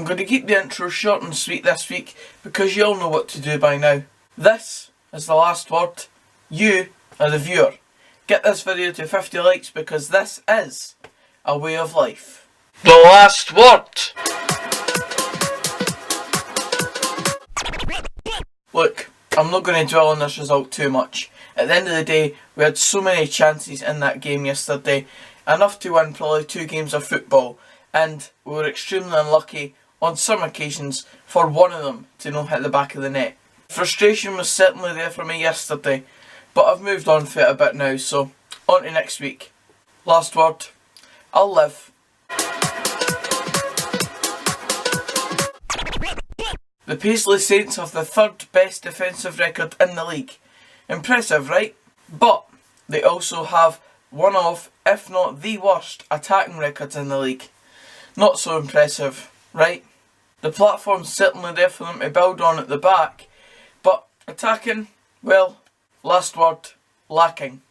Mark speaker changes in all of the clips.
Speaker 1: going to keep the intro short and sweet this week because you all know what to do by now. This is the last word. You are the viewer. Get this video to 50 likes because this is a way of life. The last word. Look, I'm not going to dwell on this result too much. At the end of the day, we had so many chances in that game yesterday, enough to win probably 2 games of football, and we were extremely unlucky on some occasions for one of them to not hit the back of the net. Frustration was certainly there for me yesterday, but I've moved on for it a bit now, so on to next week. Last word, I'll live. The Paisley Saints have the 3rd best defensive record in the league. Impressive, right? But they also have one of, if not the worst, attacking records in the league. Not so impressive, right? The platform's certainly there for them to build on at the back, but attacking, well, last word, lacking.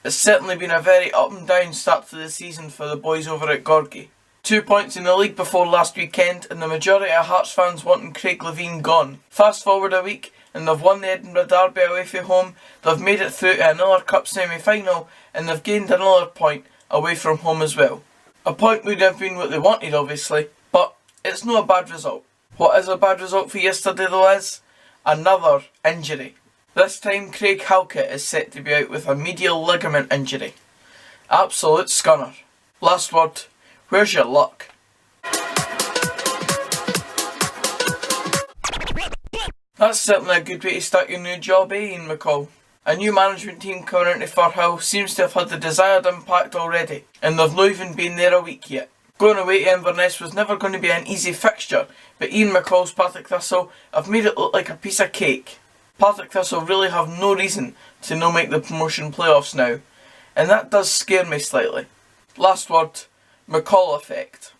Speaker 1: It's certainly been a very up and down start to the season for the boys over at Gorgie. 2 points in the league before last weekend, and the majority of Hearts fans wanting Craig Levein gone. Fast forward a week, and they've won the Edinburgh Derby away from home, they've made it through to another cup semi-final, and they've gained another point away from home as well. A point would have been what they wanted, obviously, but it's not a bad result. What is a bad result for yesterday though is another injury. This time Craig Halkett is set to be out with a medial ligament injury. Absolute scunner. Last word, where's your luck? That's certainly a good way to start your new job, Ian McCall. A new management team coming into Firhill seems to have had the desired impact already, and they've not even been there a week yet. Going away to Inverness was never going to be an easy fixture, but Ian McCall's Partick Thistle have made it look like a piece of cake. Partick Thistle really have no reason to not make the promotion playoffs now, and that does scare me slightly. Last word, McCall effect.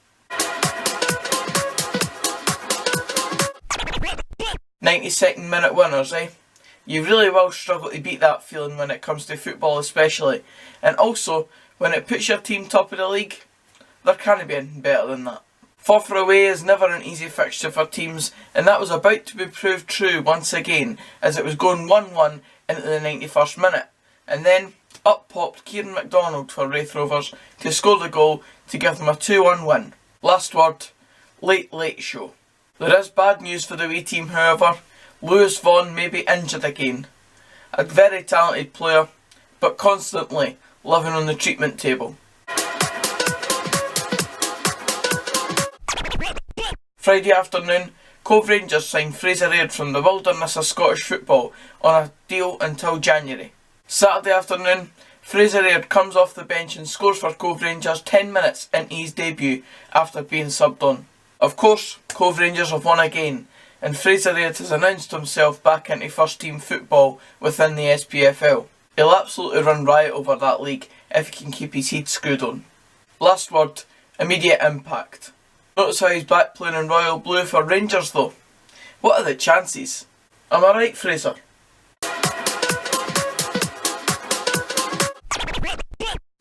Speaker 1: 92nd minute winners, eh? You really will struggle to beat that feeling when it comes to football especially, and also when it puts your team top of the league, there can't be anything better than that. Forfar away is never an easy fixture for teams, and that was about to be proved true once again as it was going 1-1 into the 91st minute, and then up popped Kieran MacDonald for Raith Rovers to score the goal to give them a 2-1 win. Last word, late show. There is bad news for the away team however. Lewis Vaughan may be injured again. A very talented player, but constantly living on the treatment table. Friday afternoon, Cove Rangers signed Fraser Aird from the wilderness of Scottish football on a deal until January. Saturday afternoon, Fraser Aird comes off the bench and scores for Cove Rangers 10 minutes into his debut after being subbed on. Of course, Cove Rangers have won again, and Fraser Aird has announced himself back into first team football within the SPFL. He'll absolutely run riot over that league if he can keep his head screwed on. Last word, immediate impact. Notice how he's back playing in Royal Blue for Rangers though. What are the chances? Am I right, Fraser?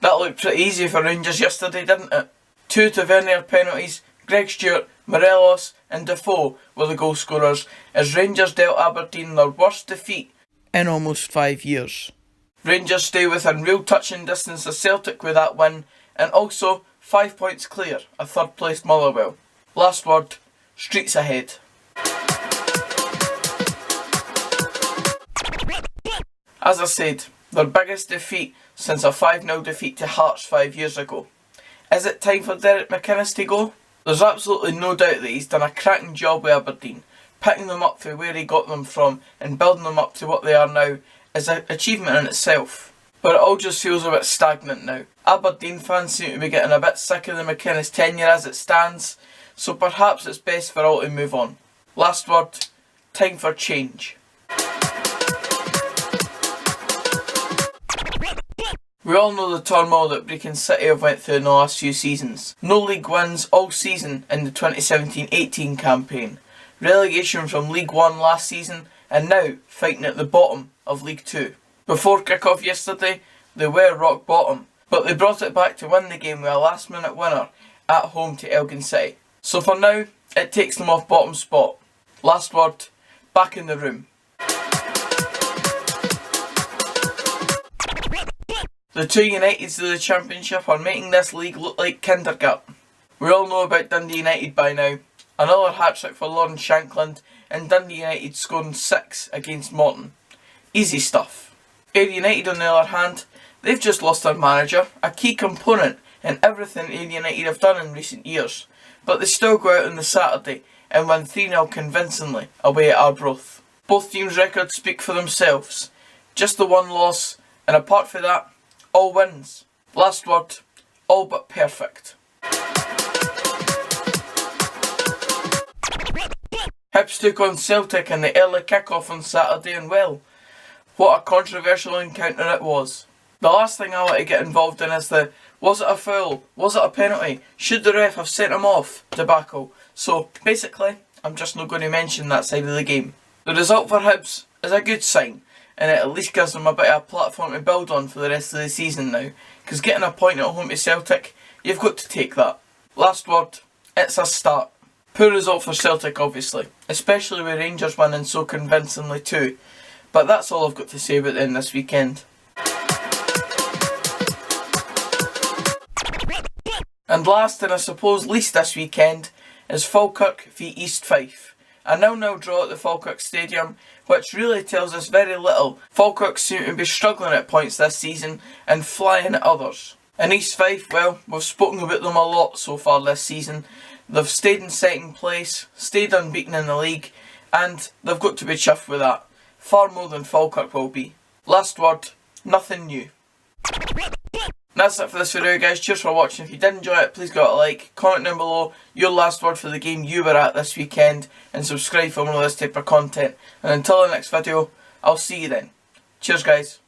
Speaker 1: That looked pretty easy for Rangers yesterday, didn't it? 2 Tavernier penalties, Greg Stewart, Morelos and Defoe were the goal scorers as Rangers dealt Aberdeen their worst defeat in almost 5 years. Rangers stay within real touching distance of Celtic with that win, and also 5 points clear of 3rd placed Motherwell. Last word, streets ahead. As I said, their biggest defeat since a 5-0 defeat to Hearts 5 years ago. Is it time for Derek McInnes to go? There's absolutely no doubt that he's done a cracking job with Aberdeen. Picking them up from where he got them from and building them up to what they are now is an achievement in itself. But it all just feels a bit stagnant now. Aberdeen fans seem to be getting a bit sick of the McInnes tenure as it stands, so perhaps it's best for all to move on. Last word, time for change. We all know the turmoil that Brechin City have went through in the last few seasons. No league wins all season in the 2017-18 campaign. Relegation from League 1 last season and now fighting at the bottom of League 2. Before kick-off yesterday, they were rock bottom, but they brought it back to win the game with a last minute winner at home to Elgin City. So for now, it takes them off bottom spot. Last word, back in the room. The two Uniteds of the Championship are making this league look like kindergarten. We all know about Dundee United by now. Another hat-trick for Lawrence Shankland, and Dundee United scoring 6 against Morton. Easy stuff. Ayr United on the other hand, they've just lost their manager, a key component in everything Ayr United have done in recent years. But they still go out on the Saturday and win 3-0 convincingly away at Arbroath. Both teams' records speak for themselves. Just the one loss, and apart from that, all wins. Last word, all but perfect. Hibs took on Celtic in the early kick-off on Saturday, and well, what a controversial encounter it was. The last thing I want to get involved in is the was it a foul, was it a penalty, should the ref have sent him off debacle. So basically, I'm just not going to mention that side of the game. The result for Hibs is a good sign, and it at least gives them a bit of a platform to build on for the rest of the season now, because getting a point at home to Celtic, you've got to take that. Last word, it's a start. Poor result for Celtic obviously, especially with Rangers winning so convincingly too, but that's all I've got to say about them this weekend. And last, and I suppose least this weekend, is Falkirk v East Fife. A 0-0 draw at the Falkirk Stadium, which really tells us very little. Falkirk seem to be struggling at points this season and flying at others. And East Fife, well, we've spoken about them a lot so far this season. They've stayed in second place, stayed unbeaten in the league, and they've got to be chuffed with that. Far more than Falkirk will be. Last word, nothing new. That's it for this video guys, cheers for watching. If you did enjoy it, please give it a like, comment down below your last word for the game you were at this weekend, and subscribe for more of this type of content. And until the next video, I'll see you then. Cheers guys.